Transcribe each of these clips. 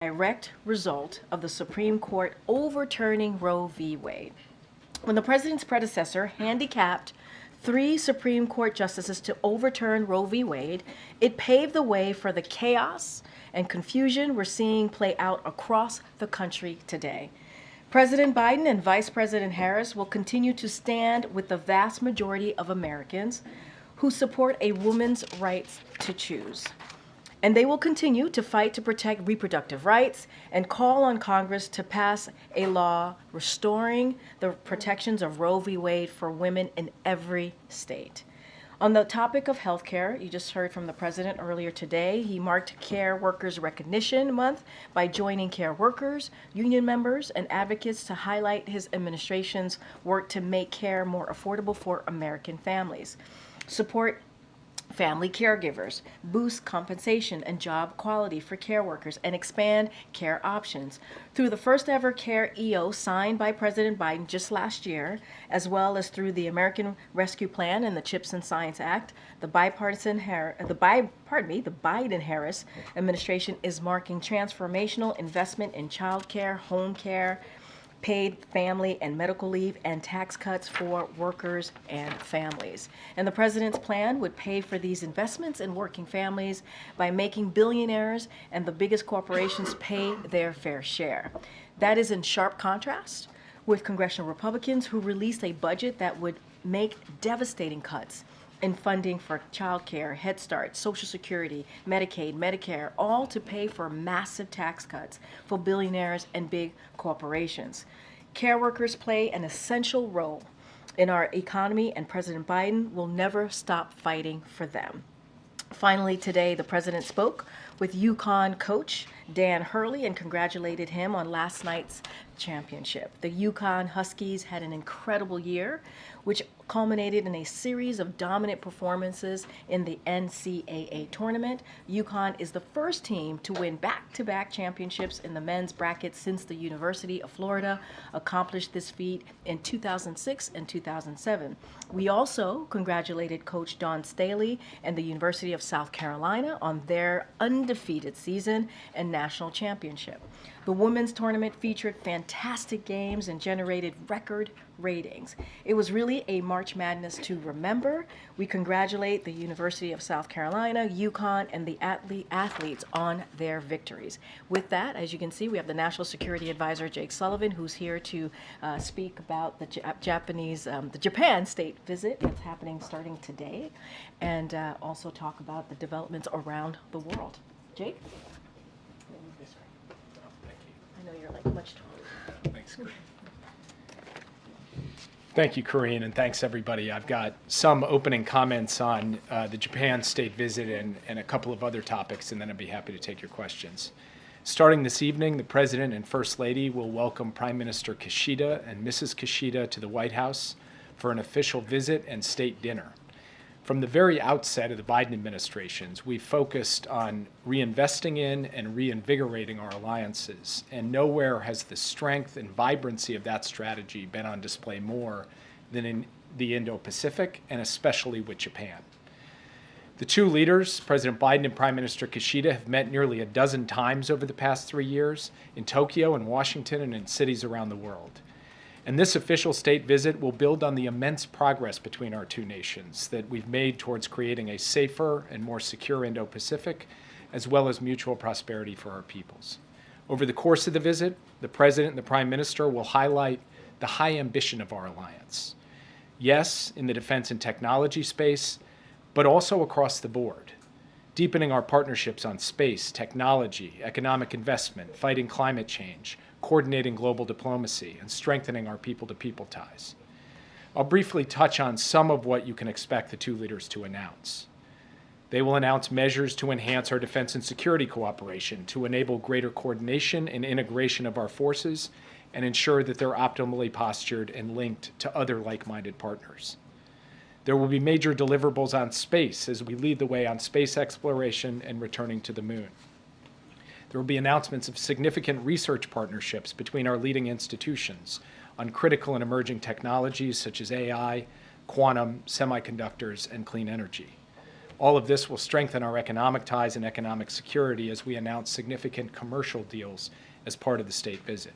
direct result of the Supreme Court overturning Roe v. Wade. When the president's predecessor handicapped 3 Supreme Court justices to overturn Roe v. Wade, it paved the way for the chaos and confusion we're seeing play out across the country today. President Biden and Vice President Harris will continue to stand with the vast majority of Americans who support a woman's rights to choose. And they will continue to fight to protect reproductive rights and call on Congress to pass a law restoring the protections of Roe v. Wade for women in every state. On the topic of health care, you just heard from the president earlier today. He marked Care Workers Recognition Month by joining care workers, union members, and advocates to highlight his administration's work to make care more affordable for American families, support family caregivers, boost compensation and job quality for care workers, and expand care options. Through the first ever Care EO signed by President Biden just last year, as well as through the American Rescue Plan and the CHIPS and Science Act, the Biden-Harris administration is marking transformational investment in child care, home care, paid family and medical leave, and tax cuts for workers and families. And the president's plan would pay for these investments in working families by making billionaires and the biggest corporations pay their fair share. That is in sharp contrast with congressional Republicans who released a budget that would make devastating cuts in funding for child care, Head Start, Social Security, Medicaid, Medicare, all to pay for massive tax cuts for billionaires and big corporations. Care workers play an essential role in our economy, and President Biden will never stop fighting for them. Finally, today, the president spoke with UConn coach Dan Hurley and congratulated him on last night's championship. The UConn Huskies had an incredible year, which culminated in a series of dominant performances in the NCAA tournament. UConn is the first team to win back-to-back championships in the men's bracket since the University of Florida accomplished this feat in 2006 and 2007. We also congratulated Coach Dawn Staley and the University of South Carolina on their undefeated season and national championship. The women's tournament featured fantastic games and generated record ratings. It was really a March Madness to remember. We congratulate the University of South Carolina, UConn, and the athletes on their victories. With that, as you can see, we have the National Security Advisor, Jake Sullivan, who's here to speak about the Japan state visit that's happening starting today, and also talk about the developments around the world. Jake? I know you're like much taller. Thanks. Thank you, Karine, and thanks everybody. I've got some opening comments on the Japan state visit and a couple of other topics, and then I'd be happy to take your questions. Starting this evening, the President and First Lady will welcome Prime Minister Kishida and Mrs. Kishida to the White House for an official visit and state dinner. From the very outset of the Biden administrations, we've focused on reinvesting in and reinvigorating our alliances, and nowhere has the strength and vibrancy of that strategy been on display more than in the Indo-Pacific, and especially with Japan. The two leaders, President Biden and Prime Minister Kishida, have met nearly a dozen times over the past 3 years in Tokyo and Washington and in cities around the world. And this official state visit will build on the immense progress between our two nations that we've made towards creating a safer and more secure Indo-Pacific, as well as mutual prosperity for our peoples. Over the course of the visit, the President and the Prime Minister will highlight the high ambition of our alliance. Yes, in the defense and technology space, but also across the board, deepening our partnerships on space, technology, economic investment, fighting climate change, coordinating global diplomacy, and strengthening our people-to-people ties. I'll briefly touch on some of what you can expect the two leaders to announce. They will announce measures to enhance our defense and security cooperation, to enable greater coordination and integration of our forces, and ensure that they're optimally postured and linked to other like-minded partners. There will be major deliverables on space as we lead the way on space exploration and returning to the moon. There will be announcements of significant research partnerships between our leading institutions on critical and emerging technologies such as AI, quantum, semiconductors, and clean energy. All of this will strengthen our economic ties and economic security as we announce significant commercial deals as part of the state visit.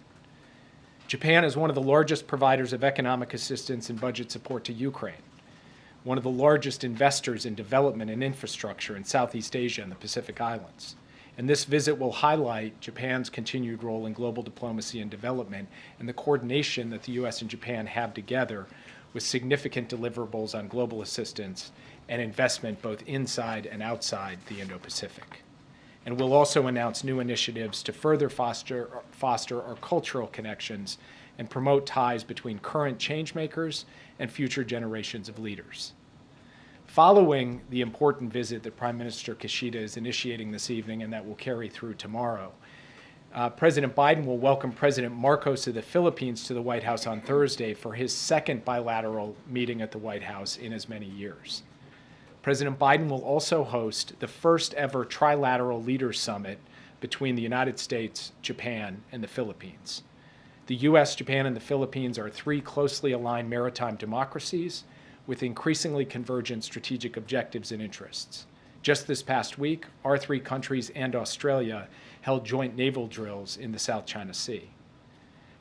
Japan is one of the largest providers of economic assistance and budget support to Ukraine, one of the largest investors in development and infrastructure in Southeast Asia and the Pacific Islands. And this visit will highlight Japan's continued role in global diplomacy and development and the coordination that the U.S. and Japan have together with significant deliverables on global assistance and investment both inside and outside the Indo-Pacific. And we'll also announce new initiatives to further foster our cultural connections and promote ties between current changemakers and future generations of leaders. Following the important visit that Prime Minister Kishida is initiating this evening and that will carry through tomorrow, President Biden will welcome President Marcos of the Philippines to the White House on Thursday for his second bilateral meeting at the White House in as many years. President Biden will also host the first ever trilateral leaders summit between the United States, Japan, and the Philippines. The U.S., Japan, and the Philippines are three closely aligned maritime democracies with increasingly convergent strategic objectives and interests. Just this past week, our three countries and Australia held joint naval drills in the South China Sea.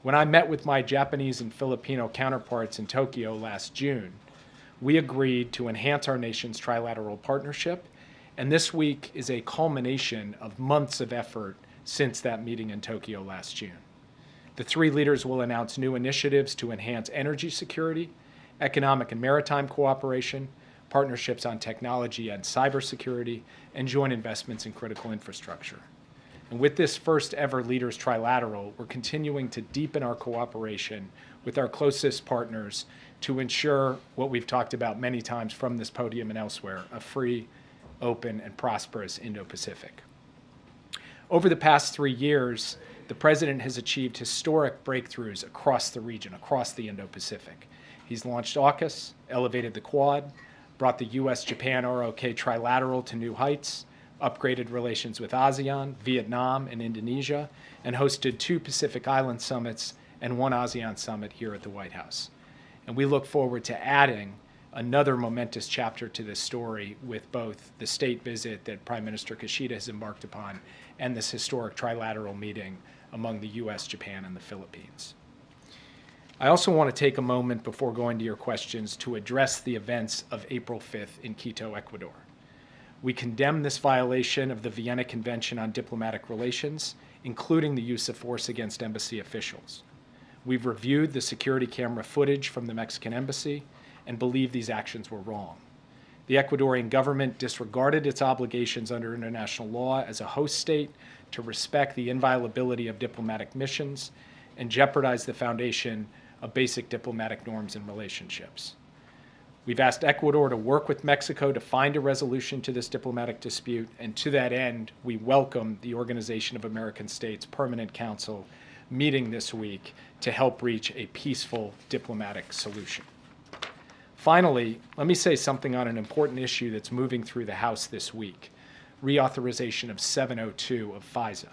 When I met with my Japanese and Filipino counterparts in Tokyo last June, we agreed to enhance our nation's trilateral partnership, and this week is a culmination of months of effort since that meeting in Tokyo last June. The three leaders will announce new initiatives to enhance energy security, economic and maritime cooperation, partnerships on technology and cybersecurity, and joint investments in critical infrastructure. And with this first ever Leaders Trilateral, we're continuing to deepen our cooperation with our closest partners to ensure what we've talked about many times from this podium and elsewhere, a free, open, and prosperous Indo-Pacific. Over the past 3 years, the President has achieved historic breakthroughs across the region, across the Indo-Pacific. He's launched AUKUS, elevated the Quad, brought the U.S.-Japan ROK Trilateral to new heights, upgraded relations with ASEAN, Vietnam, and Indonesia, and hosted 2 Pacific Island summits and 1 ASEAN summit here at the White House. And we look forward to adding another momentous chapter to this story with both the state visit that Prime Minister Kishida has embarked upon and this historic trilateral meeting among the U.S., Japan, and the Philippines. I also want to take a moment before going to your questions to address the events of April 5th in Quito, Ecuador. We condemn this violation of the Vienna Convention on Diplomatic Relations, including the use of force against embassy officials. We've reviewed the security camera footage from the Mexican embassy and believe these actions were wrong. The Ecuadorian government disregarded its obligations under international law as a host state to respect the inviolability of diplomatic missions and jeopardized the foundation of basic diplomatic norms and relationships. We've asked Ecuador to work with Mexico to find a resolution to this diplomatic dispute, and to that end, we welcome the Organization of American States Permanent Council meeting this week to help reach a peaceful diplomatic solution. Finally, let me say something on an important issue that's moving through the House this week, reauthorization of 702 of FISA.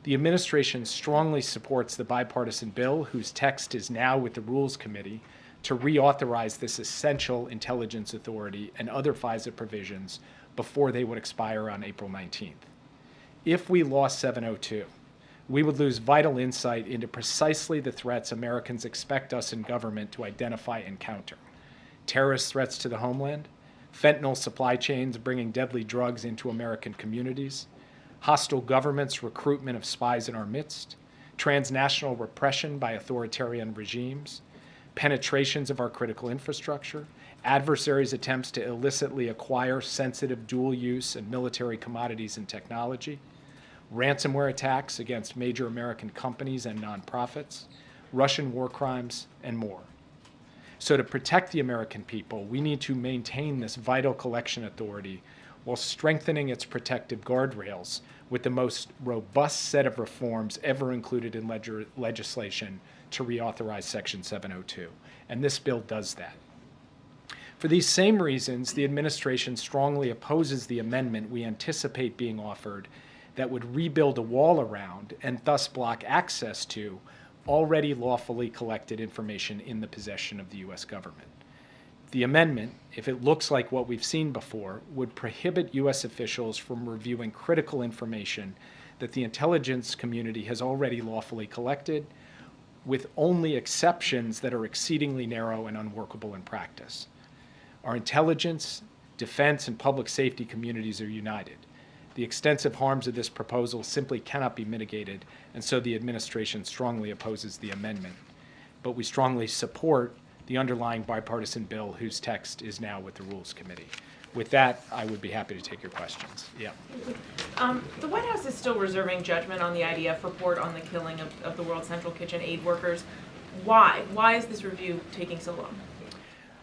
The administration strongly supports the bipartisan bill, whose text is now with the Rules Committee, to reauthorize this essential intelligence authority and other FISA provisions before they would expire on April 19th. If we lost 702, we would lose vital insight into precisely the threats Americans expect us in government to identify and counter. Terrorist threats to the homeland, fentanyl supply chains bringing deadly drugs into American communities, hostile governments' recruitment of spies in our midst, transnational repression by authoritarian regimes, penetrations of our critical infrastructure, adversaries' attempts to illicitly acquire sensitive dual-use and military commodities and technology, ransomware attacks against major American companies and nonprofits, Russian war crimes, and more. So to protect the American people, we need to maintain this vital collection authority while strengthening its protective guardrails with the most robust set of reforms ever included in legislation to reauthorize Section 702. And this bill does that. For these same reasons, the administration strongly opposes the amendment we anticipate being offered that would rebuild a wall around and thus block access to already lawfully collected information in the possession of the U.S. government. The amendment, if it looks like what we've seen before, would prohibit U.S. officials from reviewing critical information that the intelligence community has already lawfully collected, with only exceptions that are exceedingly narrow and unworkable in practice. Our intelligence, defense, and public safety communities are united. The extensive harms of this proposal simply cannot be mitigated, and so the administration strongly opposes the amendment. But we strongly support the underlying bipartisan bill whose text is now with the Rules Committee. With that, I would be happy to take your questions. Yeah. The White House is still reserving judgment on the IDF report on the killing of the World Central Kitchen aid workers. Why? Why is this review taking so long?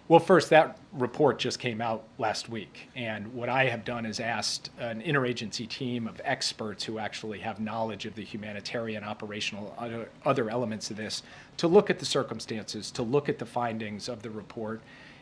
Well, first, that report just came out last week, and what I have done is asked an interagency team of experts who actually have knowledge of the humanitarian, operational, other elements of this to look at the circumstances, to look at the findings of the report,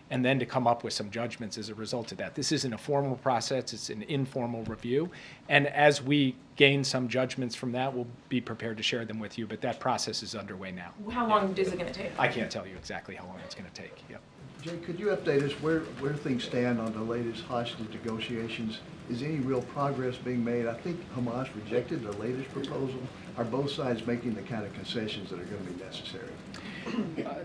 and then to come up with some judgments as a result of that. This isn't a formal process, it's an informal review, and as we gain some judgments from that, we'll be prepared to share them with you, but that process is underway now. How long is it going to take? I can't tell you exactly how long it's going to take. Yep. Jay, could you update us where things stand on the latest hostage negotiations? Is any real progress being made? I think Hamas rejected the latest proposal. Are both sides making the kind of concessions that are going to be necessary?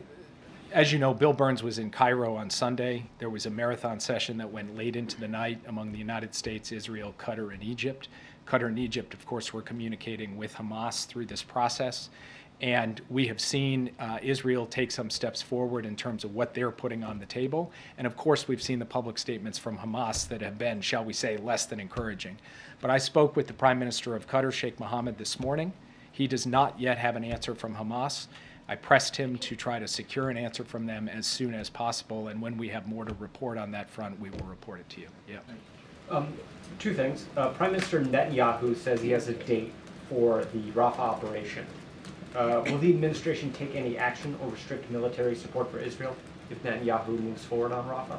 As you know, Bill Burns was in Cairo on Sunday. There was a marathon session that went late into the night among the United States, Israel, Qatar, and Egypt. Qatar and Egypt, of course, were communicating with Hamas through this process. And we have seen Israel take some steps forward in terms of what they're putting on the table. And of course, we've seen the public statements from Hamas that have been, shall we say, less than encouraging. But I spoke with the Prime Minister of Qatar, Sheikh Mohammed, this morning. He does not yet have an answer from Hamas. I pressed him to try to secure an answer from them as soon as possible. And when we have more to report on that front, we will report it to you. Yeah. Two things. Prime Minister Netanyahu says he has a date for the Rafah operation. Will the administration take any action or restrict military support for Israel if Netanyahu moves forward on Rafah?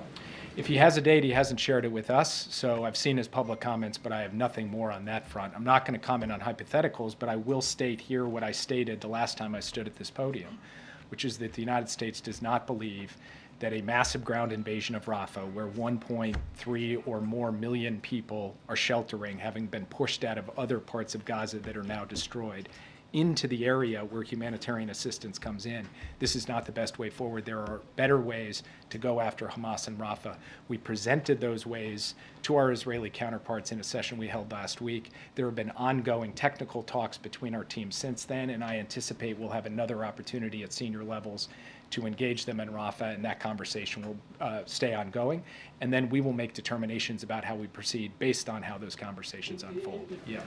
If he has a date, he hasn't shared it with us, so I've seen his public comments, but I have nothing more on that front. I'm not going to comment on hypotheticals, but I will state here what I stated the last time I stood at this podium, which is that the United States does not believe that a massive ground invasion of Rafah, where 1.3 or more million people are sheltering, having been pushed out of other parts of Gaza that are now destroyed, into the area where humanitarian assistance comes in. This is not the best way forward. There are better ways to go after Hamas and Rafah. We presented those ways to our Israeli counterparts in a session we held last week. There have been ongoing technical talks between our teams since then, and I anticipate we'll have another opportunity at senior levels to engage them in Rafah, and that conversation will stay ongoing. And then we will make determinations about how we proceed based on how those conversations unfold. Yeah.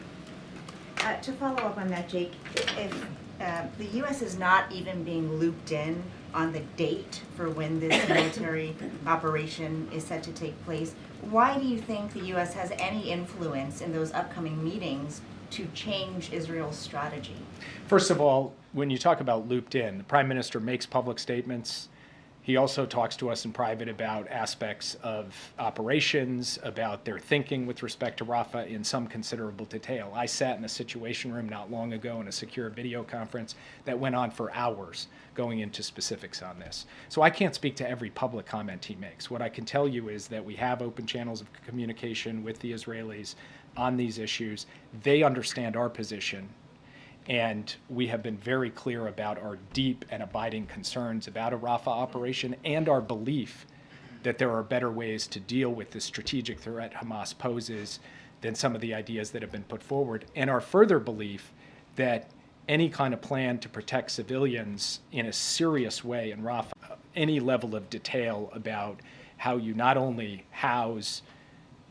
To follow up on that, Jake, if the U.S. is not even being looped in on the date for when this military operation is set to take place, why do you think the U.S. has any influence in those upcoming meetings to change Israel's strategy? First of all, when you talk about looped in, the Prime Minister makes public statements. He also talks to us in private about aspects of operations, about their thinking with respect to Rafah in some considerable detail. I sat in a Situation Room not long ago in a secure video conference that went on for hours going into specifics on this. So I can't speak to every public comment he makes. What I can tell you is that we have open channels of communication with the Israelis on these issues. They understand our position. And we have been very clear about our deep and abiding concerns about a Rafah operation and our belief that there are better ways to deal with the strategic threat Hamas poses than some of the ideas that have been put forward, and our further belief that any kind of plan to protect civilians in a serious way in Rafah, any level of detail about how you not only house,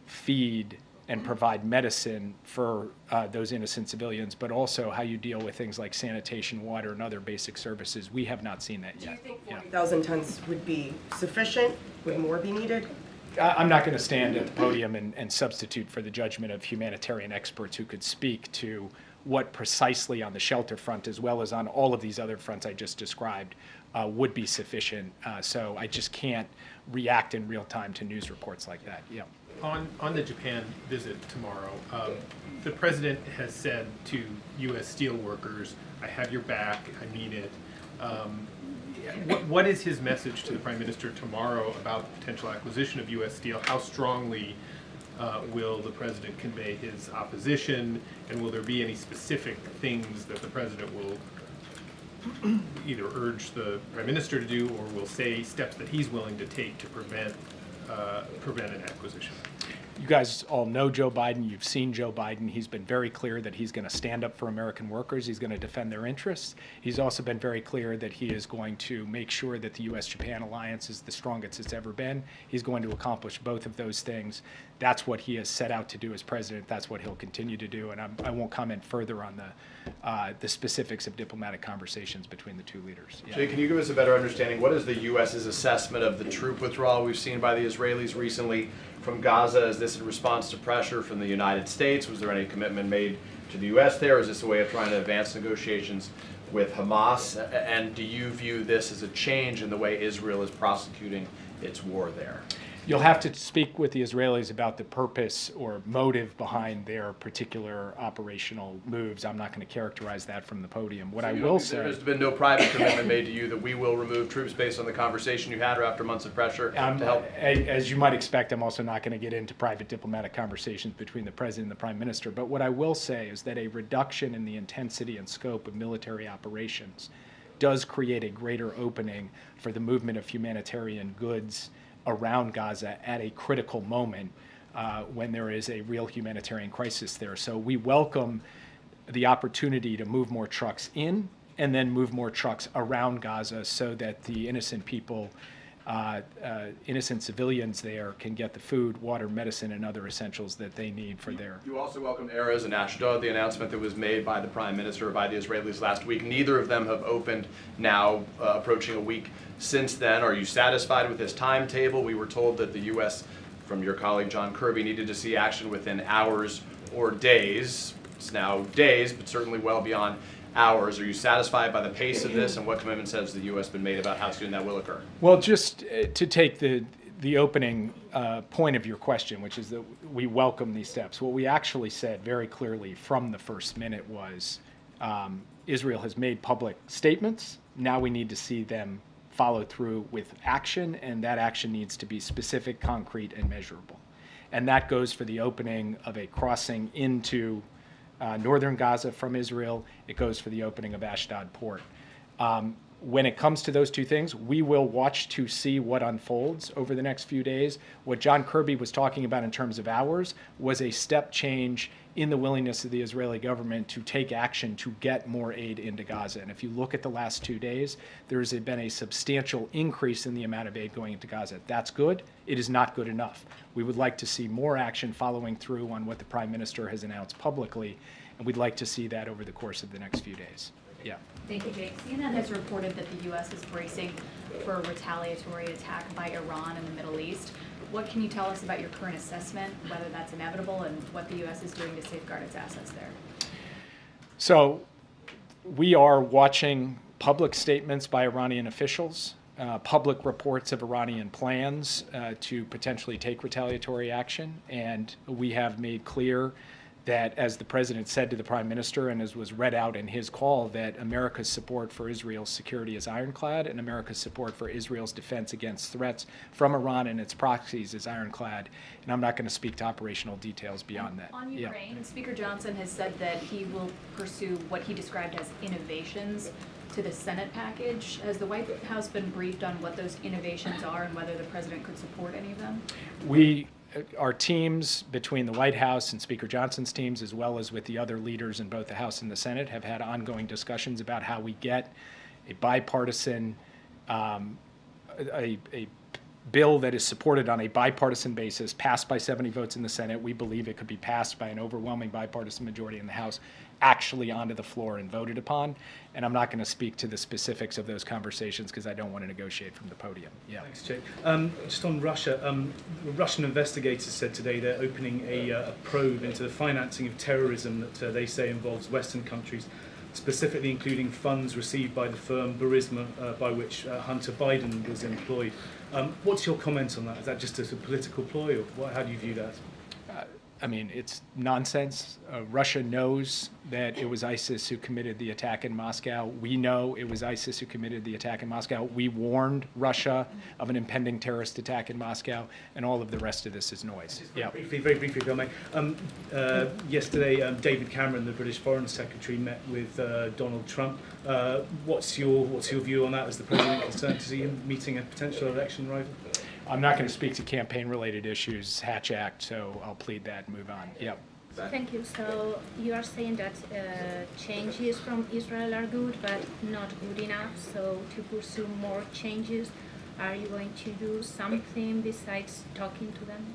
feed, and provide medicine for those innocent civilians, but also how you deal with things like sanitation, water, and other basic services. We have not seen that yet. Do you think 40,000 tons would be sufficient? Would more be needed? I'm not going to stand at the podium and substitute for the judgment of humanitarian experts who could speak to what precisely on the shelter front, as well as on all of these other fronts I just described, would be sufficient. So I just can't react in real time to news reports like that. Yeah. On the Japan visit tomorrow, the president has said to U.S. steel workers, I have your back, I mean it. what is his message to the Prime Minister tomorrow about the potential acquisition of U.S. steel? How strongly will the President convey his opposition, and will there be any specific things that the President will either urge the Prime Minister to do, or will say steps that he's willing to take to prevent an acquisition? You guys all know Joe Biden. You've seen Joe Biden. He's been very clear that he's going to stand up for American workers. He's going to defend their interests. He's also been very clear that he is going to make sure that the U.S.-Japan alliance is the strongest it's ever been. He's going to accomplish both of those things. That's what he has set out to do as president. That's what he'll continue to do. And I won't comment further on the specifics of diplomatic conversations between the two leaders. Yeah. Jay, can you give us a better understanding? What is the U.S.'s assessment of the troop withdrawal we've seen by the Israelis recently from Gaza? Is this in response to pressure from the United States? Was there any commitment made to the U.S. there? Is this a way of trying to advance negotiations with Hamas? And do you view this as a change in the way Israel is prosecuting its war there? You'll have to speak with the Israelis about the purpose or motive behind their particular operational moves. I'm not going to characterize that from the podium. What I will say... There has been no private commitment made to you that we will remove troops based on the conversation you had, or after months of pressure to help? As you might expect, I'm also not going to get into private diplomatic conversations between the President and the Prime Minister. But what I will say is that a reduction in the intensity and scope of military operations does create a greater opening for the movement of humanitarian goods around Gaza at a critical moment when there is a real humanitarian crisis there. So we welcome the opportunity to move more trucks in and then move more trucks around Gaza so that the innocent people, innocent civilians there can get the food, water, medicine, and other essentials that they need for their... You also welcomed Erez and Ashdod, the announcement that was made by the Prime Minister, by the Israelis last week. Neither of them have opened now, approaching a week since then. Are you satisfied with this timetable? We were told that the U.S., from your colleague John Kirby, needed to see action within hours or days. It's now days, but certainly well beyond hours. Are you satisfied by the pace of this, and what commitments has the U.S. been made about how soon that will occur? Well, just to take the opening point of your question, which is that we welcome these steps. What we actually said very clearly from the first minute was Israel has made public statements. Now we need to see them follow through with action, and that action needs to be specific, concrete, and measurable. And that goes for the opening of a crossing into northern Gaza from Israel. It goes for the opening of Ashdod port. When it comes to those two things, we will watch to see what unfolds over the next few days. What John Kirby was talking about in terms of hours was a step change in the willingness of the Israeli government to take action to get more aid into Gaza. And if you look at the last 2 days, there has been a substantial increase in the amount of aid going into Gaza. That's good. It is not good enough. We would like to see more action following through on what the Prime Minister has announced publicly, and we'd like to see that over the course of the next few days. Yeah. Thank you, Jake. CNN has reported that the U.S. is bracing for a retaliatory attack by Iran in the Middle East. What can you tell us about your current assessment, whether that's inevitable, and what the U.S. is doing to safeguard its assets there? So we are watching public statements by Iranian officials, public reports of Iranian plans to potentially take retaliatory action, and we have made clear that, as the President said to the Prime Minister and as was read out in his call, that America's support for Israel's security is ironclad, and America's support for Israel's defense against threats from Iran and its proxies is ironclad. And I'm not going to speak to operational details beyond that. On Ukraine, Speaker Johnson has said that he will pursue what he described as innovations to the Senate package. Has the White House been briefed on what those innovations are and whether the President could support any of them? Our teams between the White House and Speaker Johnson's teams, as well as with the other leaders in both the House and the Senate, have had ongoing discussions about how we get a bipartisan, a bill that is supported on a bipartisan basis, passed by 70 votes in the Senate. We believe it could be passed by an overwhelming bipartisan majority in the House, actually onto the floor and voted upon. And I'm not going to speak to the specifics of those conversations because I don't want to negotiate from the podium. Yeah. Thanks, Jake. Just on Russia, Russian investigators said today they're opening a probe into the financing of terrorism that they say involves Western countries, specifically including funds received by the firm Burisma, by which Hunter Biden was employed. What's your comment on that? Is that just a political ploy, or how do you view that? I mean, it's nonsense. Russia knows that it was ISIS who committed the attack in Moscow. We know it was ISIS who committed the attack in Moscow. We warned Russia of an impending terrorist attack in Moscow, and all of the rest of this is noise. Yeah. Very briefly, if I may. Yesterday, David Cameron, the British Foreign Secretary, met with Donald Trump. What's your view on that? Is the president concerned to see him meeting a potential election rival? I'm not going to speak to campaign-related issues, Hatch Act, so I'll plead that and move on. Yep. Thank you. So you are saying that changes from Israel are good, but not good enough. So to pursue more changes, are you going to do something besides talking to them?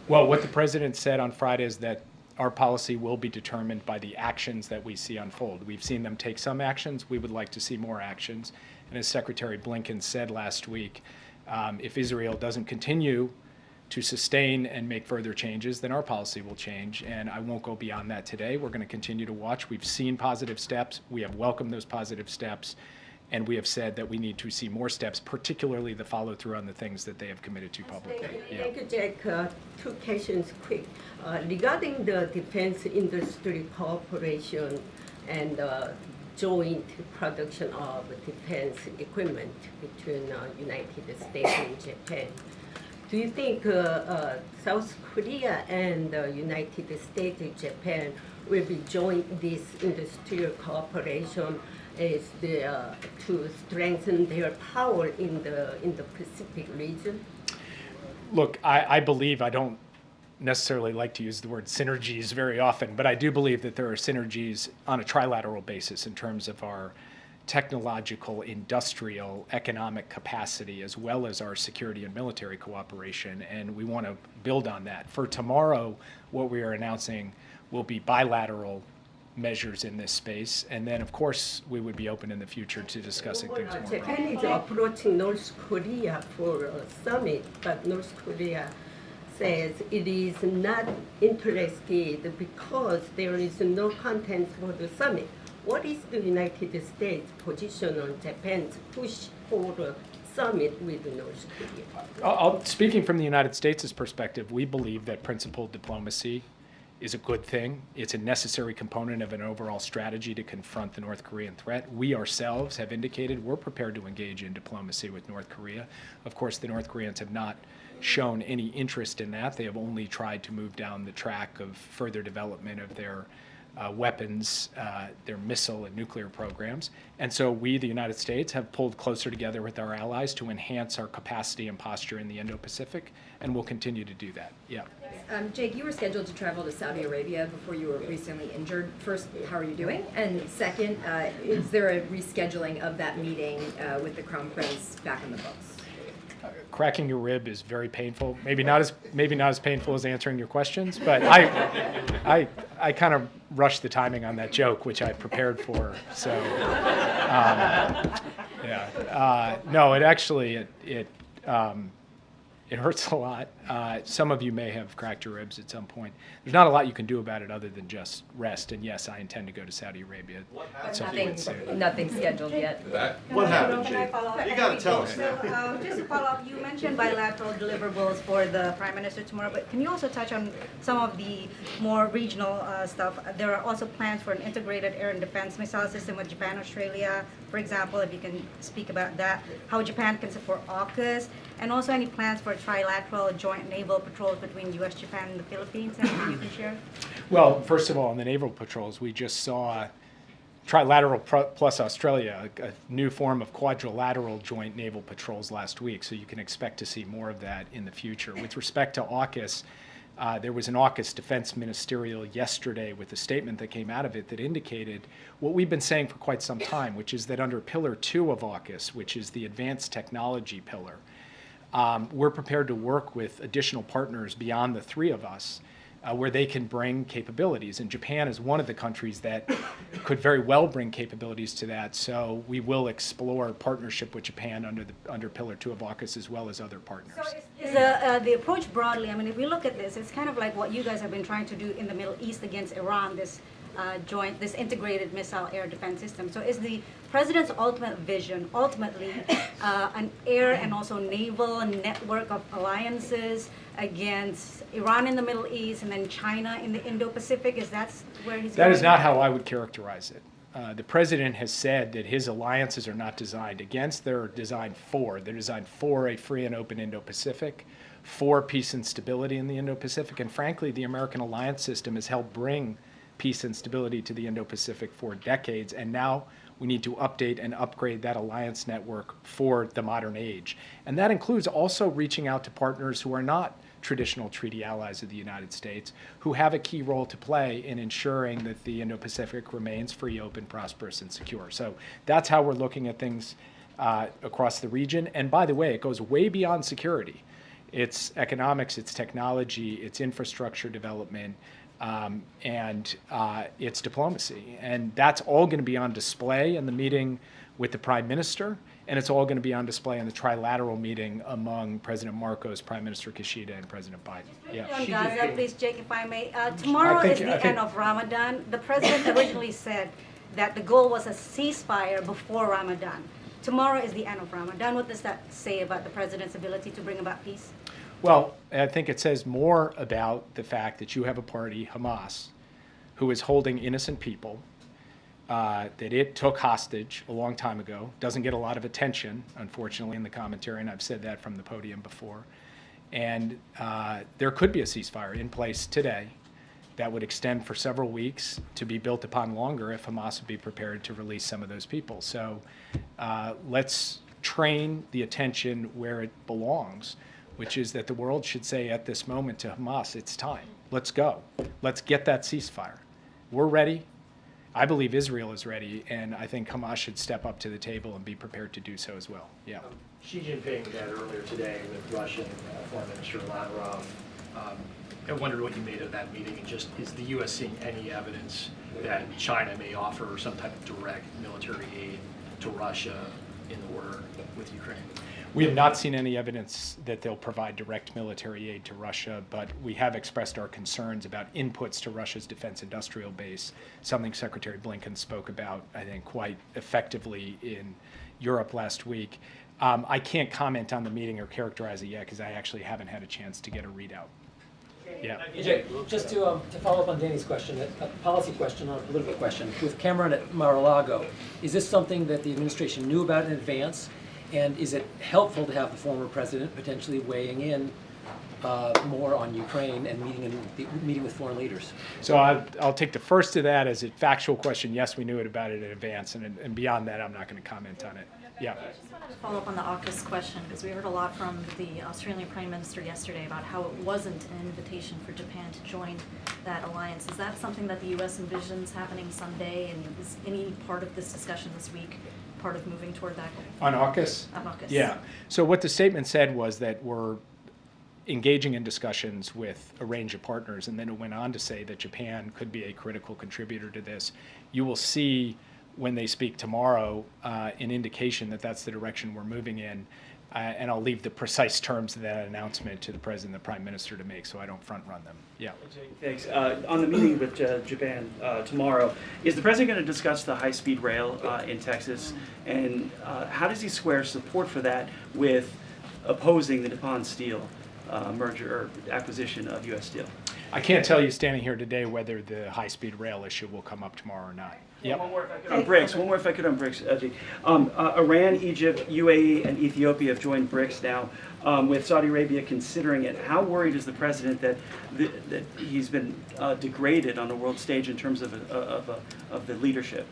Well, what the president said on Friday is that our policy will be determined by the actions that we see unfold. We've seen them take some actions. We would like to see more actions. And as Secretary Blinken said last week, if Israel doesn't continue to sustain and make further changes, then our policy will change. And I won't go beyond that today. We're going to continue to watch. We've seen positive steps. We have welcomed those positive steps. And we have said that we need to see more steps, particularly the follow-through on the things that they have committed to publicly. Thank you, Jack. Two questions quick. Regarding the defense industry cooperation and joint production of defense equipment between United States and Japan, do you think South Korea and United States and Japan will be join this industrial cooperation to strengthen their power in the Pacific region? Look, I believe, I don't necessarily like to use the word synergies very often, but I do believe that there are synergies on a trilateral basis in terms of our technological, industrial, economic capacity, as well as our security and military cooperation, and we want to build on that. For tomorrow, what we are announcing will be bilateral measures in this space, and then, of course, we would be open in the future to discussing things more. Japan is approaching North Korea for a summit, but North Korea says it is not interested because there is no content for the summit. What is the United States position on Japan's push for a summit with North Korea? Speaking from the United States' perspective, we believe that principled diplomacy is a good thing. It's a necessary component of an overall strategy to confront the North Korean threat. We ourselves have indicated we're prepared to engage in diplomacy with North Korea. Of course, the North Koreans have not shown any interest in that. They have only tried to move down the track of further development of their weapons, their missile and nuclear programs. And so we, the United States, have pulled closer together with our allies to enhance our capacity and posture in the Indo-Pacific, and we'll continue to do that. Yeah. Jake, you were scheduled to travel to Saudi Arabia before you were recently injured. First, how are you doing? And second, is there a rescheduling of that meeting with the Crown Prince back in the books? Cracking your rib is very painful. Maybe not as painful as answering your questions, but I kind of rushed the timing on that joke, which I prepared for. So no, it actually it hurts a lot. Some of you may have cracked your ribs at some point. There's not a lot you can do about it other than just rest. And yes, I intend to go to Saudi Arabia at some point soon. Nothing scheduled yet. What happened, Jake? You got to tell us. So, just to follow up, you mentioned bilateral deliverables for the Prime Minister tomorrow, but can you also touch on some of the more regional stuff? There are also plans for an integrated air and defense missile system with Japan, Australia, for example, if you can speak about that, how Japan can support AUKUS, and also any plans for trilateral joint naval patrols between U.S., Japan, and the Philippines, anything you can share? Well, first of all, on the naval patrols, we just saw trilateral plus Australia, a new form of quadrilateral joint naval patrols last week, so you can expect to see more of that in the future. With respect to AUKUS, there was an AUKUS defense ministerial yesterday with a statement that came out of it that indicated what we've been saying for quite some time, which is that under Pillar 2 of AUKUS, which is the advanced technology pillar, we're prepared to work with additional partners beyond the three of us where they can bring capabilities. And Japan is one of the countries that could very well bring capabilities to that. So we will explore partnership with Japan under Pillar 2 of AUKUS as well as other partners. So is the approach broadly, I mean, if we look at this, it's kind of like what you guys have been trying to do in the Middle East against Iran, this this integrated missile air defense system. So is the president's ultimate vision ultimately an air and also naval network of alliances against Iran in the Middle East and then China in the Indo-Pacific? Is that where he's going? That is not how I would characterize it. The president has said that his alliances are not designed against, they're designed for. They're designed for a free and open Indo-Pacific, for peace and stability in the Indo-Pacific, and frankly, the American alliance system has helped bring peace and stability to the Indo-Pacific for decades, and now we need to update and upgrade that alliance network for the modern age. And that includes also reaching out to partners who are not traditional treaty allies of the United States, who have a key role to play in ensuring that the Indo-Pacific remains free, open, prosperous, and secure. So that's how we're looking at things across the region. And by the way, it goes way beyond security. It's economics, it's technology, it's infrastructure development, and it's diplomacy. And that's all going to be on display in the meeting with the Prime Minister, and it's all going to be on display in the trilateral meeting among President Marcos, Prime Minister Kishida, and President Biden. Yeah. On Gaza, please, Jake, if I may. Tomorrow is the end of Ramadan. The president originally said that the goal was a ceasefire before Ramadan. Tomorrow is the end of Ramadan. What does that say about the president's ability to bring about peace? Well, I think it says more about the fact that you have a party, Hamas, who is holding innocent people, that it took hostage a long time ago. Doesn't get a lot of attention, unfortunately, in the commentary, and I've said that from the podium before. And there could be a ceasefire in place today that would extend for several weeks, to be built upon longer if Hamas would be prepared to release some of those people. So let's train the attention where it belongs, which is that the world should say at this moment to Hamas, it's time. Let's go. Let's get that ceasefire. We're ready. I believe Israel is ready, and I think Hamas should step up to the table and be prepared to do so as well. Yeah. Xi Jinping met earlier today with Russian Foreign Minister Lavrov. I wondered what you made of that meeting, and just is the U.S. seeing any evidence that China may offer some type of direct military aid to Russia in the war with Ukraine? We have not seen any evidence that they'll provide direct military aid to Russia, but we have expressed our concerns about inputs to Russia's defense industrial base, something Secretary Blinken spoke about, I think, quite effectively in Europe last week. I can't comment on the meeting or characterize it yet because I actually haven't had a chance to get a readout. Yeah. Jake, just to follow up on Danny's question, a policy question, not a political question. With Cameron at Mar-a-Lago, is this something that the administration knew about in advance? And is it helpful to have the former president potentially weighing in more on Ukraine and meeting with foreign leaders? So I'll take the first of that as a factual question. Yes, we knew about it in advance, and beyond that, I'm not going to comment on it. Yeah. I just wanted to follow up on the AUKUS question, because we heard a lot from the Australian Prime Minister yesterday about how it wasn't an invitation for Japan to join that alliance. Is that something that the U.S. envisions happening someday, and is any part of this discussion this week part of moving toward that goal? On AUKUS? On AUKUS. Yeah. So what the statement said was that we're engaging in discussions with a range of partners, and then it went on to say that Japan could be a critical contributor to this. You will see when they speak tomorrow an indication that that's the direction we're moving in, and I'll leave the precise terms of that announcement to the President and the Prime Minister to make, so I don't front-run them. Yeah. Thanks. On the meeting with Japan tomorrow, is the President going to discuss the high-speed rail in Texas, and how does he square support for that with opposing the Nippon Steel merger or acquisition of U.S. Steel? I can't tell you standing here today whether the high-speed rail issue will come up tomorrow or not. Yep. One more if I could on BRICS, Jake. Iran, Egypt, UAE, and Ethiopia have joined BRICS now, with Saudi Arabia considering it. How worried is the president that he's been degraded on the world stage in terms of the leadership?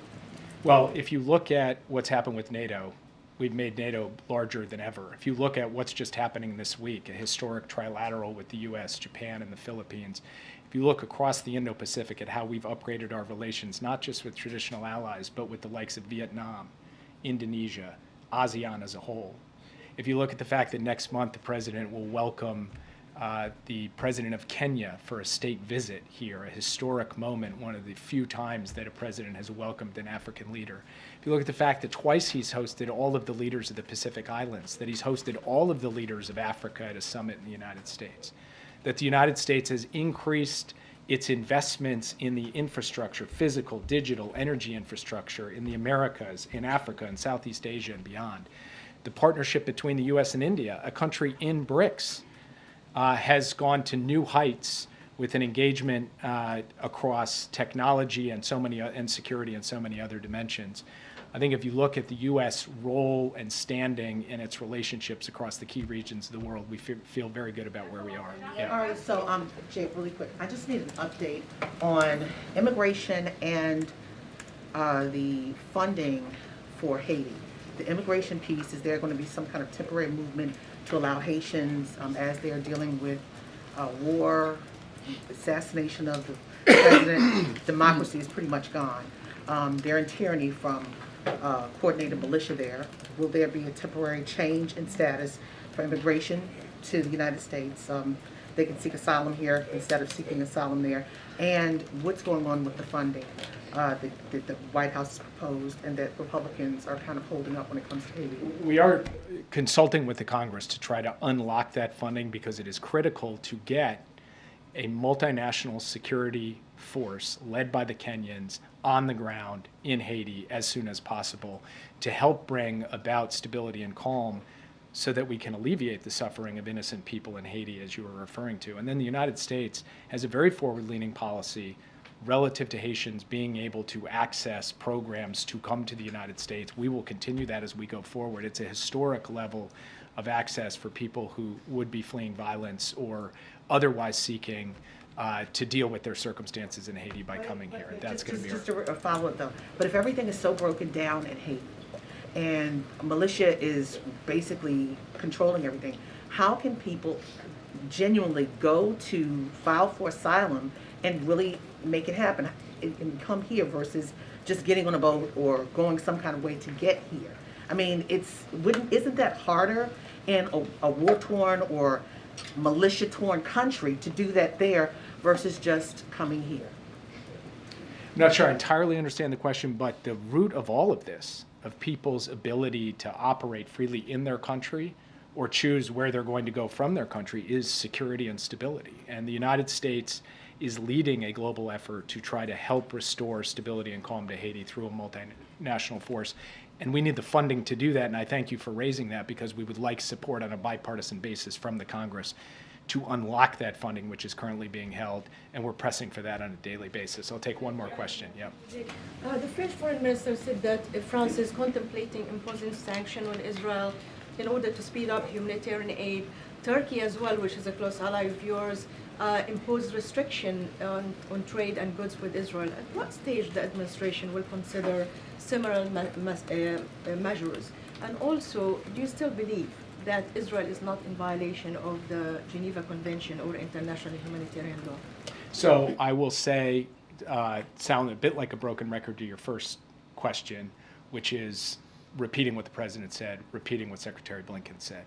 Well, if you look at what's happened with NATO, we've made NATO larger than ever. If you look at what's just happening this week, a historic trilateral with the U.S., Japan, and the Philippines, if you look across the Indo-Pacific at how we've upgraded our relations, not just with traditional allies, but with the likes of Vietnam, Indonesia, ASEAN as a whole. If you look at the fact that next month the president will welcome the president of Kenya for a state visit here, a historic moment, one of the few times that a president has welcomed an African leader. If you look at the fact that twice he's hosted all of the leaders of the Pacific Islands, that he's hosted all of the leaders of Africa at a summit in the United States, that the United States has increased its investments in the infrastructure, physical, digital, energy infrastructure in the Americas, in Africa, and Southeast Asia and beyond. The partnership between the U.S. and India, a country in BRICS, has gone to new heights with an engagement across technology and and security and so many other dimensions. I think if you look at the U.S. role and standing in its relationships across the key regions of the world, we feel very good about where we are. Yeah. All right, so Jake, really quick, I just need an update on immigration and the funding for Haiti. The immigration piece, is there going to be some kind of temporary movement to allow Haitians, as they are dealing with war, assassination of the president, democracy is pretty much gone. They're in tyranny from coordinated militia there. Will there be a temporary change in status for immigration to the United States? They can seek asylum here instead of seeking asylum there. And what's going on with the funding that the White House has proposed and that Republicans are kind of holding up when it comes to Haiti? We are consulting with the Congress to try to unlock that funding because it is critical to get a multinational security force led by the Kenyans on the ground in Haiti as soon as possible to help bring about stability and calm so that we can alleviate the suffering of innocent people in Haiti, as you were referring to. And then the United States has a very forward-leaning policy relative to Haitians being able to access programs to come to the United States. We will continue that as we go forward. It's a historic level of access for people who would be fleeing violence or otherwise seeking to deal with their circumstances in Haiti by coming here. That's going to be just a follow-up though. But if everything is so broken down in Haiti and militia is basically controlling everything, how can people genuinely go to file for asylum and really make it happen and come here versus just getting on a boat or going some kind of way to get here? I mean, isn't that harder in a war-torn or militia-torn country to do that there versus just coming here? I'm not sure I entirely understand the question, but the root of all of this, of people's ability to operate freely in their country or choose where they're going to go from their country, is security and stability. And the United States is leading a global effort to try to help restore stability and calm to Haiti through a multinational force. And we need the funding to do that, and I thank you for raising that because we would like support on a bipartisan basis from the Congress to unlock that funding, which is currently being held, and we're pressing for that on a daily basis. I'll take one more question. Yeah. The French foreign minister said that France is contemplating imposing sanctions on Israel in order to speed up humanitarian aid. Turkey as well, which is a close ally of yours, imposed restriction on trade and goods with Israel. At what stage the administration will consider similar measures? And also, do you still believe that Israel is not in violation of the Geneva Convention or international humanitarian law? So I will say, sound a bit like a broken record to your first question, which is repeating what the president said, repeating what Secretary Blinken said.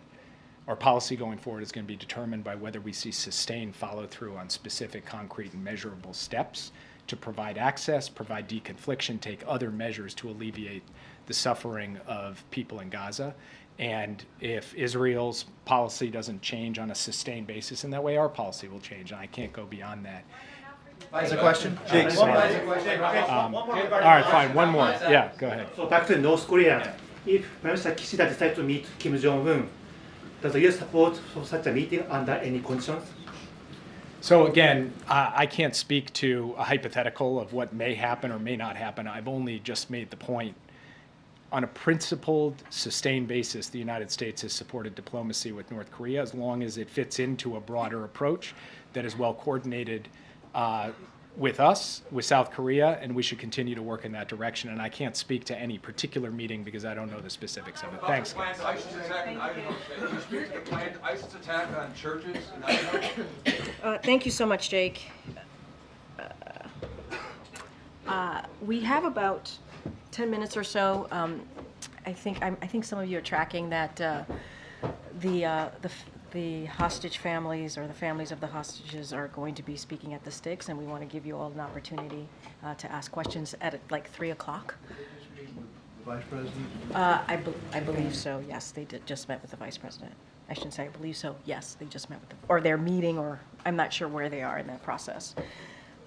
Our policy going forward is going to be determined by whether we see sustained follow-through on specific, concrete, and measurable steps to provide access, provide deconfliction, take other measures to alleviate the suffering of people in Gaza. And if Israel's policy doesn't change on a sustained basis in that way, our policy will change, and I can't go beyond that. As a question? All right, fine, one more. Yeah, go ahead. So back to North Korea. If Prime Minister Kishida decides to meet Kim Jong-un, does the U.S. support such a meeting under any conditions? So again, I can't speak to a hypothetical of what may happen or may not happen. I've only just made the point. On a principled, sustained basis, the United States has supported diplomacy with North Korea as long as it fits into a broader approach that is well coordinated with us, with South Korea, and we should continue to work in that direction. And I can't speak to any particular meeting because I don't know the specifics of it. Thanks, guys. ISIS attack on churches in Idaho? Thank you so much, Jake. We have about 10 minutes or so. I think some of you are tracking that the hostage families or the families of the hostages are going to be speaking at the Sticks, and we want to give you all an opportunity to ask questions at like 3 o'clock. Vice President? I believe so, yes. They just met with the Vice President. I shouldn't say I believe so. Yes, they just met with them. Or they're meeting, or I'm not sure where they are in that process.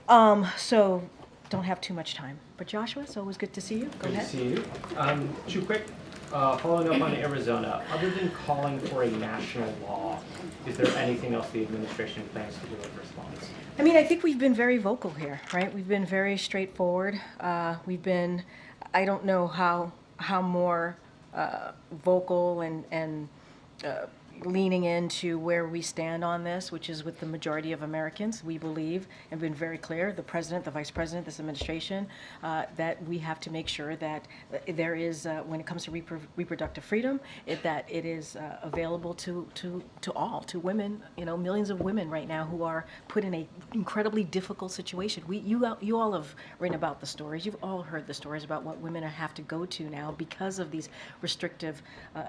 So don't have too much time. But Joshua, it's always good to see you. Go Good ahead. to see you. Two quick, following up on Arizona, other than calling for a national law, is there anything else the administration plans to do in response? I mean, I think we've been very vocal here, right? We've been very straightforward. I don't know how more vocal and leaning into where we stand on this, which is with the majority of Americans. We believe and been very clear, the president, the vice president, this administration, that we have to make sure that there is, when it comes to reproductive freedom, that it is available to all, to women, millions of women right now who are put in a incredibly difficult situation. You all have written about the stories. You've all heard the stories about what women have to go to now because of these restrictive,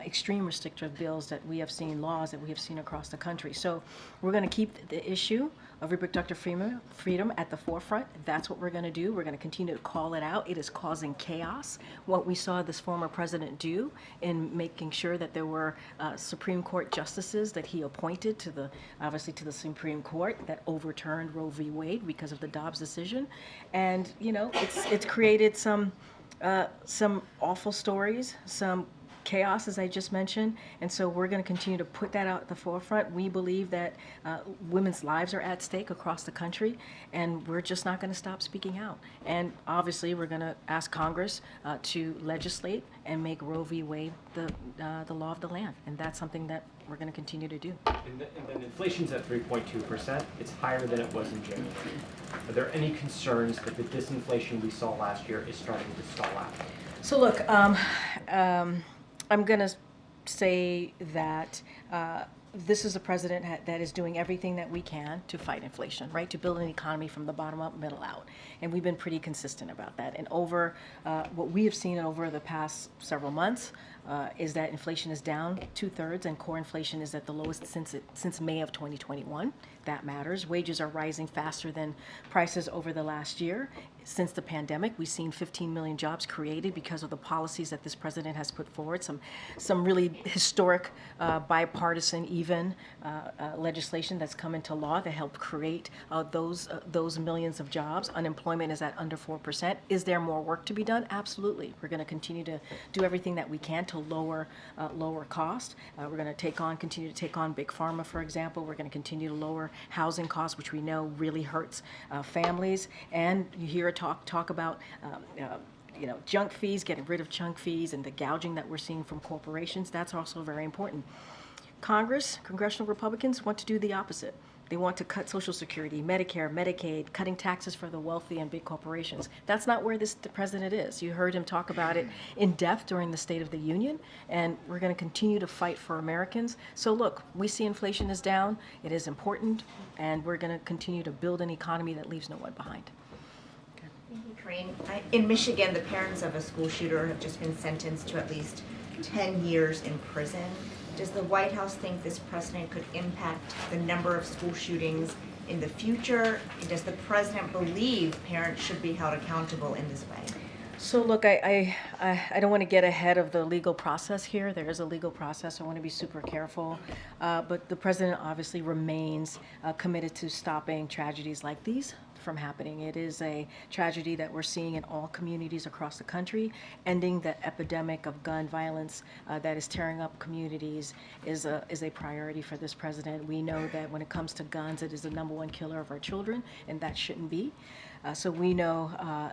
extreme restrictive bills that we have seen, laws that we have seen across the country. So we're going to keep the issue of reproductive freedom at the forefront. That's what we're going to do. We're going to continue to call it out. It is causing chaos. What we saw this former president do in making sure that there were Supreme Court justices that he appointed obviously to the Supreme Court that overturned Roe v. Wade because of the Dobbs decision. And, it's created some awful stories, some chaos, as I just mentioned, and so we're going to continue to put that out at the forefront. We believe that women's lives are at stake across the country, and we're just not going to stop speaking out. And obviously, we're going to ask Congress to legislate and make Roe v. Wade the law of the land, and that's something that we're going to continue to do. And then inflation's at 3.2%. It's higher than it was in January. Are there any concerns that the disinflation we saw last year is starting to stall out? So look, I'm going to say that this is a president that is doing everything that we can to fight inflation, right? To build an economy from the bottom up, middle out. And we've been pretty consistent about that. And over what we have seen over the past several months is that inflation is down 2/3 and core inflation is at the lowest since May of 2021. That matters. Wages are rising faster than prices over the last year. Since the pandemic, we've seen 15 million jobs created because of the policies that this president has put forward. Some really historic, bipartisan, even legislation that's come into law to help create those millions of jobs. Unemployment is at under 4%. Is there more work to be done? Absolutely. We're going to continue to do everything that we can to lower cost. We're going to continue to take on big pharma, for example. We're going to continue to lower housing costs, which we know really hurts families. And you hear talk about junk fees, getting rid of junk fees, and the gouging that we're seeing from corporations. That's also very important. Congressional Republicans want to do the opposite. They want to cut Social Security, Medicare, Medicaid, cutting taxes for the wealthy and big corporations. That's not where the president is. You heard him talk about it in depth during the State of the Union, and we're going to continue to fight for Americans. So look, we see inflation is down. It is important, and we're going to continue to build an economy that leaves no one behind. Thank you, Karine. In Michigan, the parents of a school shooter have just been sentenced to at least 10 years in prison. Does the White House think this precedent could impact the number of school shootings in the future? And does the president believe parents should be held accountable in this way? So look, I don't want to get ahead of the legal process here. There is a legal process. I want to be super careful. But the president obviously remains committed to stopping tragedies like these from happening. It is a tragedy that we're seeing in all communities across the country. Ending the epidemic of gun violence that is tearing up communities is a priority for this president. We know that when it comes to guns, it is the #1 killer of our children, and that shouldn't be. So we know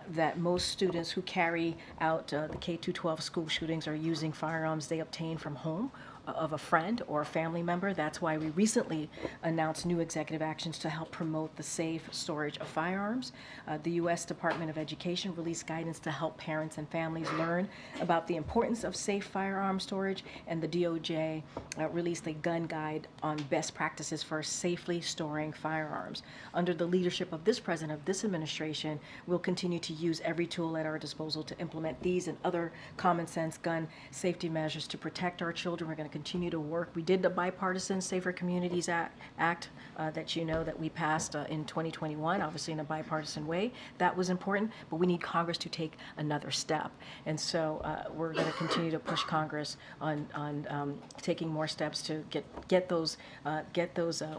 that most students who carry out the K-12 school shootings are using firearms they obtain from home of a friend or a family member. That's why we recently announced new executive actions to help promote the safe storage of firearms. The U.S. Department of Education released guidance to help parents and families learn about the importance of safe firearm storage, and the DOJ released a gun guide on best practices for safely storing firearms. Under the leadership of this president, of this administration, we'll continue to use every tool at our disposal to implement these and other common sense gun safety measures to protect our children. We're going to continue to work. We did the bipartisan Safer Communities Act that you know that we passed in 2021, obviously in a bipartisan way. That was important, but we need Congress to take another step. And so we're going to continue to push Congress on taking more steps to get those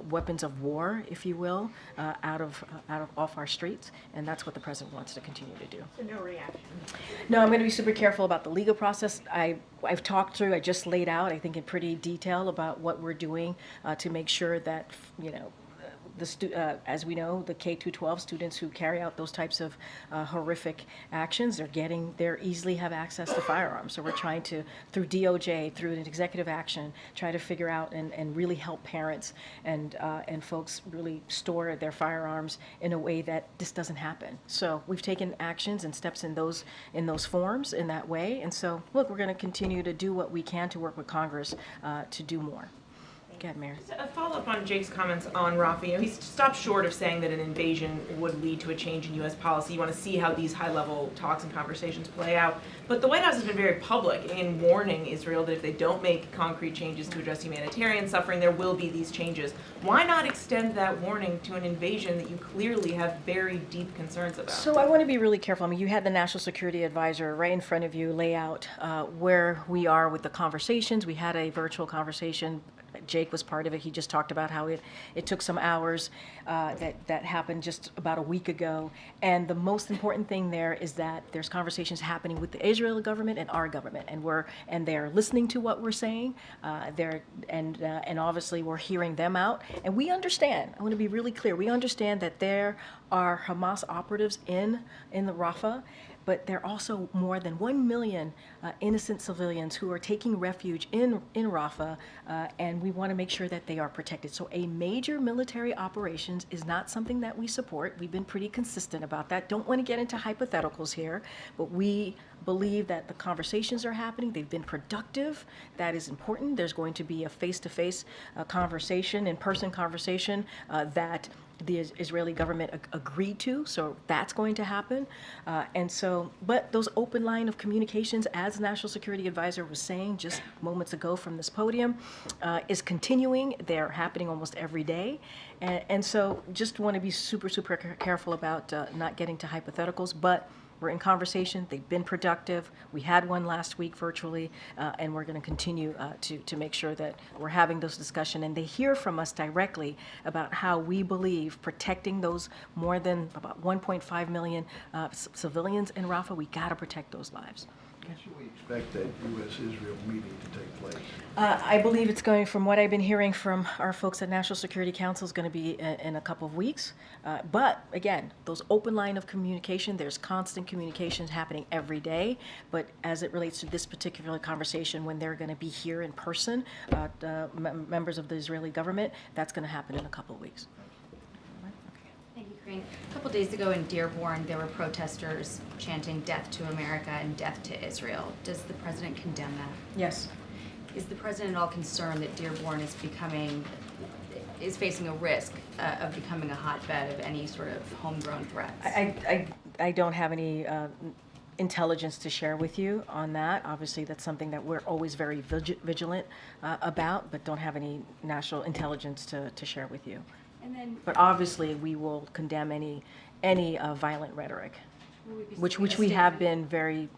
weapons of war, if you will, off our streets. And that's what the president wants to continue to do. So no reaction? No, I'm going to be super careful about the legal process. I've talked through, I just laid out, I think in pretty detail about what we're doing to make sure that, as we know, the K-12 students who carry out those types of horrific actions, they're easily have access to firearms. So we're trying to, through DOJ, through an executive action, try to figure out and really help parents and folks really store their firearms in a way that this doesn't happen. So we've taken actions and steps in those forms in that way. And so, look, we're going to continue to do what we can to work with Congress to do more. Go ahead, Mayor. A follow-up on Jake's comments on Rafah. He stopped short of saying that an invasion would lead to a change in U.S. policy. You want to see how these high-level talks and conversations play out. But the White House has been very public in warning Israel that if they don't make concrete changes to address humanitarian suffering, there will be these changes. Why not extend that warning to an invasion that you clearly have very deep concerns about? So I want to be really careful. I mean, you had the National Security Advisor right in front of you lay out where we are with the conversations. We had a virtual conversation. Jake was part of it. He just talked about how it took some hours that happened just about a week ago. And the most important thing there is that there's conversations happening with the Israeli government and our government, and they're listening to what we're saying. And obviously we're hearing them out. And we understand. I want to be really clear. We understand that there are Hamas operatives in the Rafah. But there are also more than 1 million innocent civilians who are taking refuge in Rafah, and we want to make sure that they are protected. So a major military operations is not something that we support. We've been pretty consistent about that. Don't want to get into hypotheticals here, but we believe that the conversations are happening. They've been productive. That is important. There's going to be a face-to-face conversation, in-person conversation that the Israeli government agreed to, so that's going to happen. But those open line of communications, as the National Security Advisor was saying just moments ago from this podium, is continuing. They're happening almost every day. And so just want to be super, super careful about not getting to hypotheticals, but we're in conversation. They've been productive. We had one last week virtually, and we're going to continue to make sure that we're having those discussions. And they hear from us directly about how we believe protecting those more than about 1.5 million civilians in Rafah, we got to protect those lives. When should we expect that U.S.-Israel meeting to take place? I believe it's going, from what I've been hearing from our folks at National Security Council, is going to be in a couple of weeks. But again, those open line of communication, there's constant communications happening every day. But as it relates to this particular conversation, when they're going to be here in person, members of the Israeli government, that's going to happen in a couple of weeks. Thank you, Karine. A couple days ago in Dearborn, there were protesters chanting "Death to America" and "Death to Israel." Does the president condemn that? Yes. Is the president at all concerned that Dearborn is facing a risk of becoming a hotbed of any sort of homegrown threats? I don't have any intelligence to share with you on that. Obviously, that's something that we're always very vigilant about, but don't have any national intelligence to share with you. But obviously, we will condemn any violent rhetoric, which we have been very.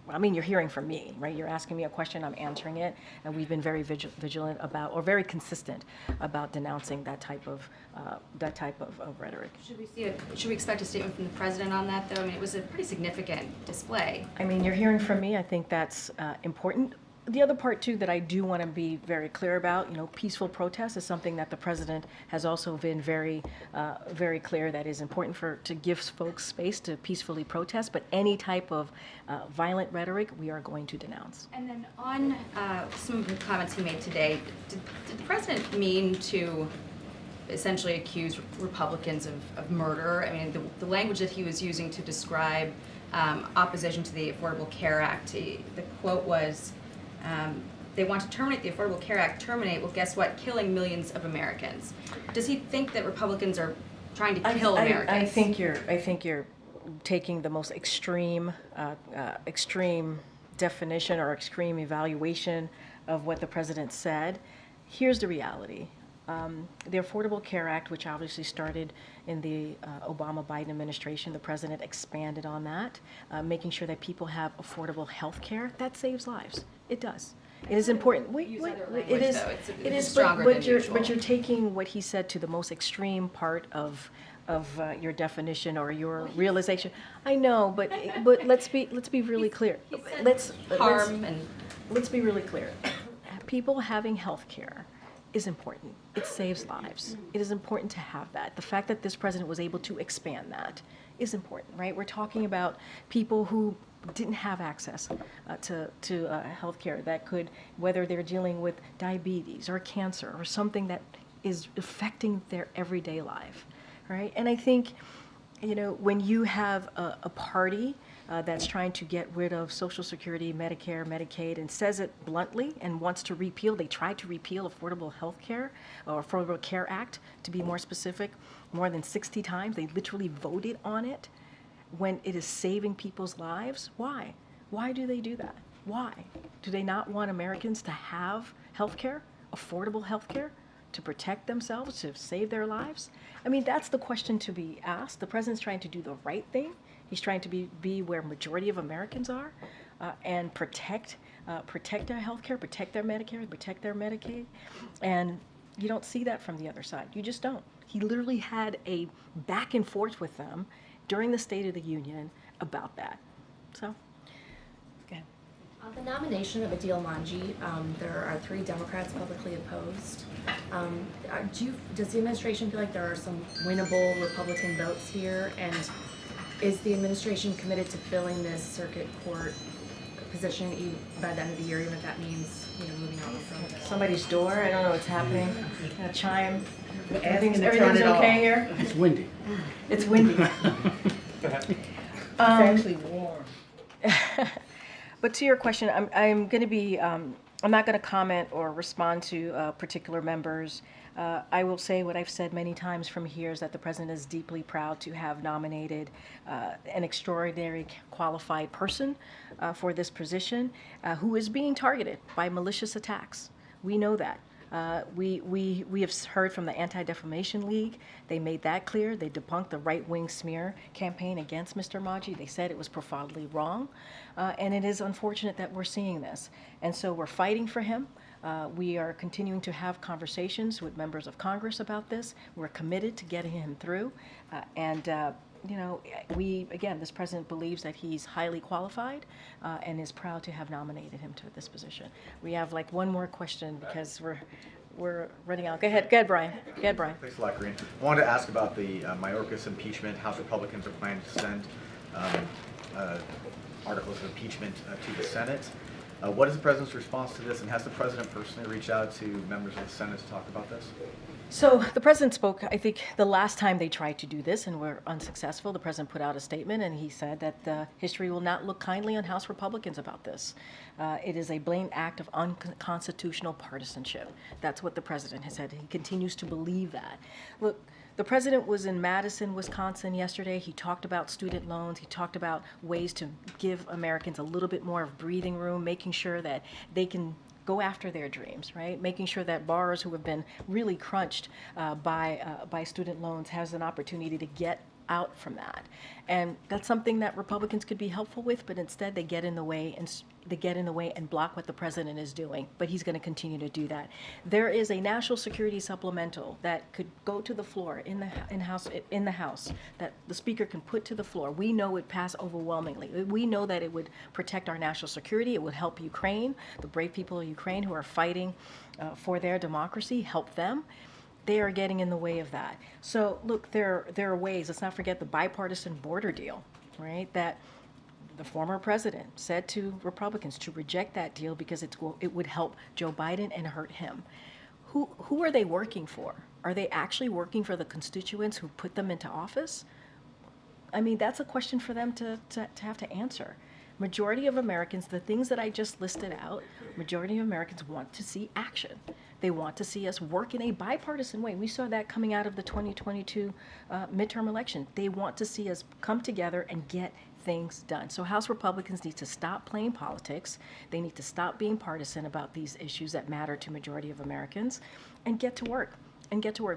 I mean, you're hearing from me, right? You're asking me a question, I'm answering it, and we've been very vigilant about, or very consistent about denouncing that type of rhetoric. Should we expect a statement from the president on that, though? I mean, it was a pretty significant display. I mean, you're hearing from me. I think that's important. The other part, too, that I do want to be very clear about, peaceful protest is something that the president has also been very clear that is important to give folks space to peacefully protest. But any type of violent rhetoric, we are going to denounce. And then on some of the comments he made today, did the president mean to essentially accuse Republicans of murder? I mean, the language that he was using to describe opposition to the Affordable Care Act, the quote was, they want to terminate the Affordable Care Act. Terminate, well, guess what? Killing millions of Americans. Does he think that Republicans are trying to kill Americans? I think you're taking the most extreme definition or extreme evaluation of what the president said. Here's the reality. The Affordable Care Act, which obviously started in the Obama-Biden administration, the president expanded on that, making sure that people have affordable health care. That saves lives. It does. It is important. It is, but you're taking what he said to the most extreme part of your definition or your realization. I know, but let's be really clear. Let's be really clear. People having health care is important. It saves lives. It is important to have that. The fact that this president was able to expand that is important, right? We're talking about people who didn't have access to health care that could, whether they're dealing with diabetes or cancer or something that is affecting their everyday life, right? And I think, when you have a party that's trying to get rid of Social Security, Medicare, Medicaid, and says it bluntly and wants to repeal, they tried to repeal Affordable Health Care, or Affordable Care Act, to be more specific, more than 60 times. They literally voted on it when it is saving people's lives. Why? Why do they do that? Why? Do they not want Americans to have health care, affordable health care, to protect themselves, to save their lives? I mean, that's the question to be asked. The president's trying to do the right thing. He's trying to be where majority of Americans are, and protect their health care, protect their Medicare, protect their Medicaid. And you don't see that from the other side. You just don't. He literally had a back and forth with them during the State of the Union about that. So, okay. On the nomination of Adil Manji, there are 3 Democrats publicly opposed. Does the administration feel like there are some winnable Republican votes here? And is the administration committed to filling this circuit court position by the end of the year, even if that means moving on from Somebody's door. I don't know what's happening. A chime. Everything's it okay here. It's windy. It's windy. It's actually warm. But to your question, I'm going to be. I'm not going to comment or respond to particular members. I will say what I've said many times from here is that the president is deeply proud to have nominated an extraordinary qualified person for this position who is being targeted by malicious attacks. We know that. We have heard from the Anti-Defamation League. They made that clear. They debunked the right-wing smear campaign against Mr. Manji. They said it was profoundly wrong. And it is unfortunate that we're seeing this. And so we're fighting for him. We are continuing to have conversations with members of Congress about this. We're committed to getting him through. This president believes that he's highly qualified and is proud to have nominated him to this position. We have one more question because we're running out. Go ahead, Brian. Thanks a lot, Karine. I wanted to ask about the Mayorkas impeachment. House Republicans are planning to send articles of impeachment to the Senate. What is the president's response to this, and has the president personally reached out to members of the Senate to talk about this? So the president spoke, I think, the last time they tried to do this and were unsuccessful. The president put out a statement and he said that history will not look kindly on House Republicans about this. It is a blatant act of unconstitutional partisanship. That's what the president has said. He continues to believe that. Look, the president was in Madison, Wisconsin yesterday. He talked about student loans. He talked about ways to give Americans a little bit more of breathing room, making sure that they can go after their dreams, right? Making sure that borrowers who have been really crunched by student loans has an opportunity to get out from that. And that's something that Republicans could be helpful with, but instead they get in the way and block what the president is doing. But he's going to continue to do that. There is a national security supplemental that could go to the floor in the House that the speaker can put to the floor. We know it passed overwhelmingly. We know that it would protect our national security. It would help Ukraine, the brave people of Ukraine who are fighting for their democracy, help them. They are getting in the way of that. So look, there are ways. Let's not forget the bipartisan border deal, right? That the former president said to Republicans to reject that deal because it would help Joe Biden and hurt him. Who are they working for? Are they actually working for the constituents who put them into office? I mean, that's a question for them to have to answer. Majority of Americans, the things that I just listed out, majority of Americans want to see action. They want to see us work in a bipartisan way. We saw that coming out of the 2022 midterm election. They want to see us come together and get things done. So House Republicans need to stop playing politics. They need to stop being partisan about these issues that matter to majority of Americans and get to work.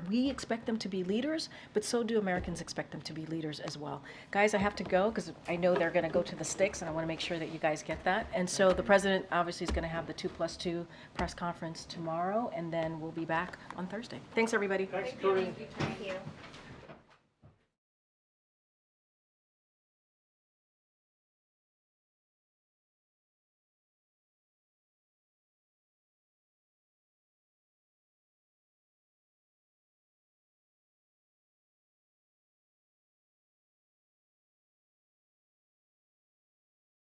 We expect them to be leaders, but so do Americans expect them to be leaders as well. Guys, I have to go because I know they're going to go to the sticks, and I want to make sure that you guys get that. And so the president obviously is going to have the 2+2 press conference tomorrow, and then we'll be back on Thursday. Thanks, everybody. Thanks, Karine. Thank you.